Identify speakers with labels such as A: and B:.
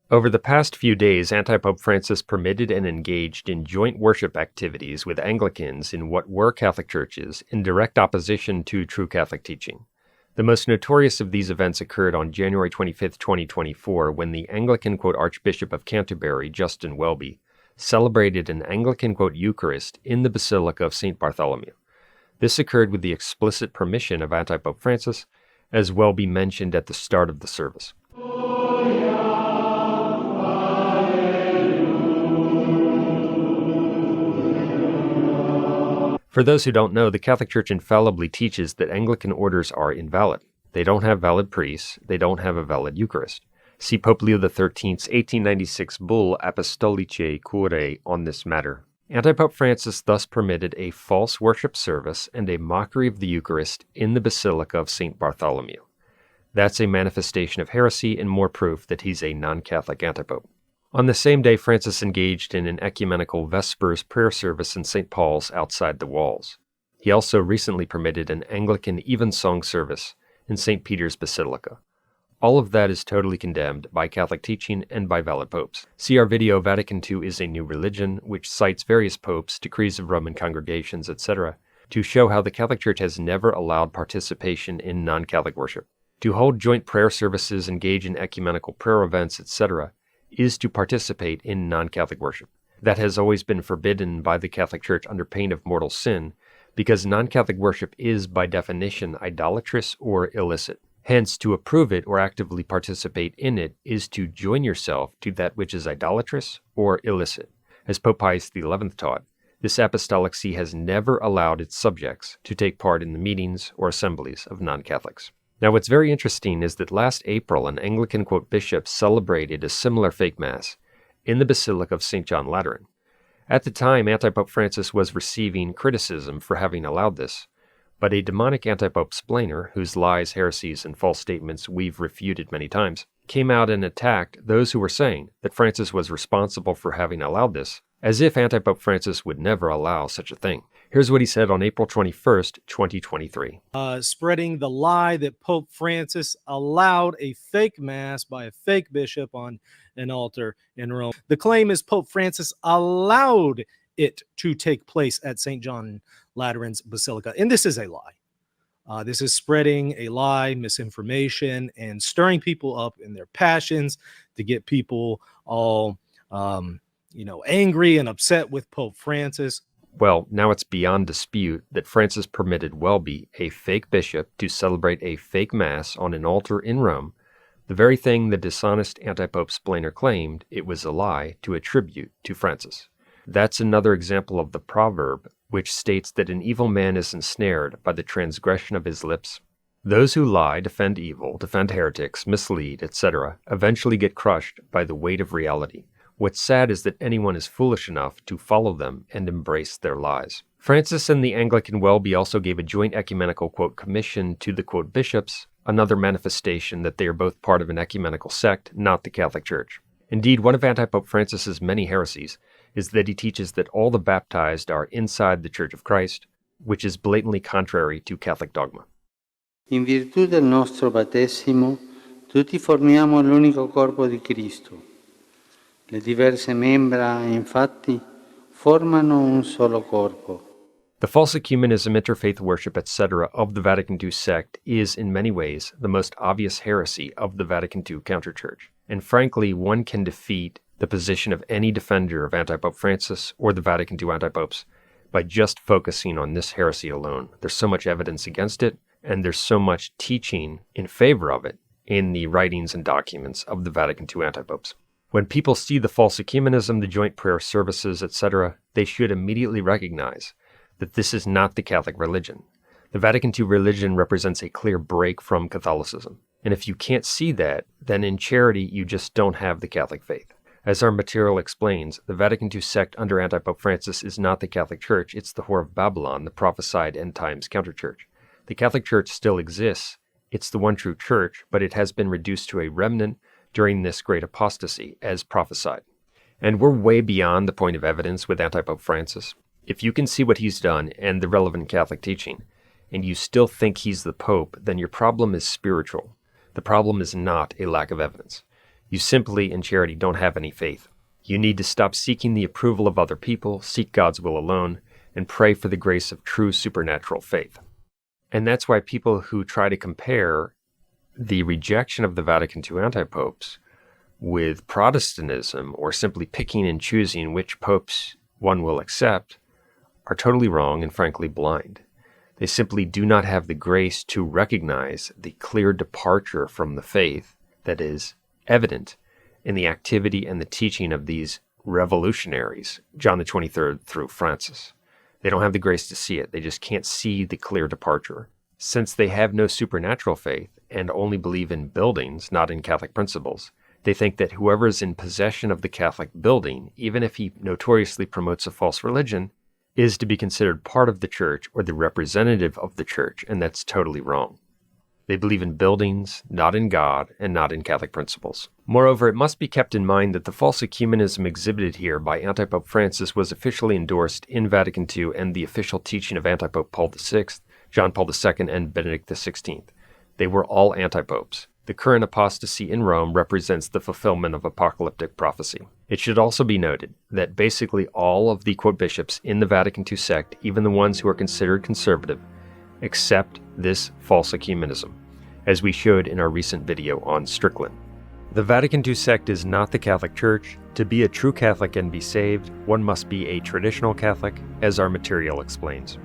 A: Over the past few days, Anti-Pope Francis permitted and engaged in joint worship activities with Anglicans in what were Catholic churches in direct opposition to true Catholic teaching. The most notorious of these events occurred on January 25, 2024, when the Anglican, Archbishop of Canterbury, Justin Welby, celebrated an Anglican, Eucharist in the Basilica of St. Bartholomew. This occurred with the explicit permission of Anti-Pope Francis, as Welby mentioned at the start of the service. For those who don't know, the Catholic Church infallibly teaches that Anglican orders are invalid. They don't have valid priests. They don't have a valid Eucharist. See Pope Leo XIII's 1896 bull Apostolicae Curae on this matter. Anti-Pope Francis thus permitted a false worship service and a mockery of the Eucharist in the Basilica of St. Bartholomew. That's a manifestation of heresy and more proof that he's a non-Catholic antipope. On the same day, Francis engaged in an ecumenical Vespers prayer service in St. Paul's outside the walls. He also recently permitted an Anglican evensong service in St. Peter's Basilica. All of that is totally condemned by Catholic teaching and by valid popes. See our video, Vatican II is a New Religion, which cites various popes, decrees of Roman congregations, etc., to show how the Catholic Church has never allowed participation in non-Catholic worship. To hold joint prayer services, engage in ecumenical prayer events, etc., is to participate in non-Catholic worship. That has always been forbidden by the Catholic Church under pain of mortal sin, because non-Catholic worship is, by definition, idolatrous or illicit. Hence, to approve it or actively participate in it is to join yourself to that which is idolatrous or illicit. As Pope Pius XI taught, this apostolic see has never allowed its subjects to take part in the meetings or assemblies of non-Catholics. Now, what's very interesting is that last April, an Anglican, bishop celebrated a similar fake mass in the Basilica of St. John Lateran. At the time, Anti-Pope Francis was receiving criticism for having allowed this, but a demonic anti-pope splainer, whose lies, heresies, and false statements we've refuted many times, came out and attacked those who were saying that Francis was responsible for having allowed this, as if Anti-Pope Francis would never allow such a thing. Here's what he said on April 21st, 2023.
B: Spreading the lie that Pope Francis allowed a fake mass by a fake bishop on an altar in Rome. The claim is Pope Francis allowed it to take place at St. John Lateran's Basilica. And this is a lie. This is spreading a lie, misinformation, and stirring people up in their passions to get people all, angry and upset with Pope Francis.
A: Well, now it's beyond dispute that Francis permitted Welby, a fake bishop, to celebrate a fake mass on an altar in Rome, the very thing the dishonest anti-pope splainer claimed it was a lie to attribute to Francis. That's another example of the proverb, which states that an evil man is ensnared by the transgression of his lips. Those who lie, defend evil, defend heretics, mislead, etc., eventually get crushed by the weight of reality. What's sad is that anyone is foolish enough to follow them and embrace their lies. Francis and the Anglican Welby also gave a joint ecumenical, commission to the, bishops, another manifestation that they are both part of an ecumenical sect, not the Catholic Church. Indeed, one of Anti-Pope Francis's many heresies is that he teaches that all the baptized are inside the Church of Christ, which is blatantly contrary to Catholic dogma.
C: In virtù del nostro battesimo, tutti formiamo l'unico corpo di Cristo. Le diverse membra, infatti, formano un solo corpo.
A: The false ecumenism, interfaith worship, etc. of the Vatican II sect is, in many ways, the most obvious heresy of the Vatican II counterchurch. And frankly, one can defeat the position of any defender of Anti-Pope Francis or the Vatican II anti-popes by just focusing on this heresy alone. There's so much evidence against it, and there's so much teaching in favor of it in the writings and documents of the Vatican II anti-popes. When people see the false ecumenism, the joint prayer services, etc., they should immediately recognize that this is not the Catholic religion. The Vatican II religion represents a clear break from Catholicism. And if you can't see that, then in charity you just don't have the Catholic faith. As our material explains, the Vatican II sect under Anti-Pope Francis is not the Catholic Church, it's the Whore of Babylon, the prophesied end times counterchurch. The Catholic Church still exists, it's the one true church, but it has been reduced to a remnant during this great apostasy, as prophesied. And we're way beyond the point of evidence with Anti-Pope Francis. If you can see what he's done and the relevant Catholic teaching, and you still think he's the Pope, then your problem is spiritual. The problem is not a lack of evidence. You simply, in charity, don't have any faith. You need to stop seeking the approval of other people, seek God's will alone, and pray for the grace of true supernatural faith. And that's why people who try to compare the rejection of the Vatican II antipopes with Protestantism, or simply picking and choosing which popes one will accept, are totally wrong and frankly blind. They simply do not have the grace to recognize the clear departure from the faith that is evident in the activity and the teaching of these revolutionaries, John the 23rd through Francis. They don't have the grace to see it. They just can't see the clear departure. Since they have no supernatural faith and only believe in buildings, not in Catholic principles, they think that whoever is in possession of the Catholic building, even if he notoriously promotes a false religion, is to be considered part of the church or the representative of the church, and that's totally wrong. They believe in buildings, not in God, and not in Catholic principles. Moreover, it must be kept in mind that the false ecumenism exhibited here by Antipope Francis was officially endorsed in Vatican II and the official teaching of Antipope Paul VI, John Paul II, and Benedict XVI. They were all antipopes. The current apostasy in Rome represents the fulfillment of apocalyptic prophecy. It should also be noted that basically all of the quote bishops in the Vatican II sect, even the ones who are considered conservative, accept this false ecumenism, as we showed in our recent video on Strickland. The Vatican II sect is not the Catholic Church. To be a true Catholic and be saved, one must be a traditional Catholic, as our material explains.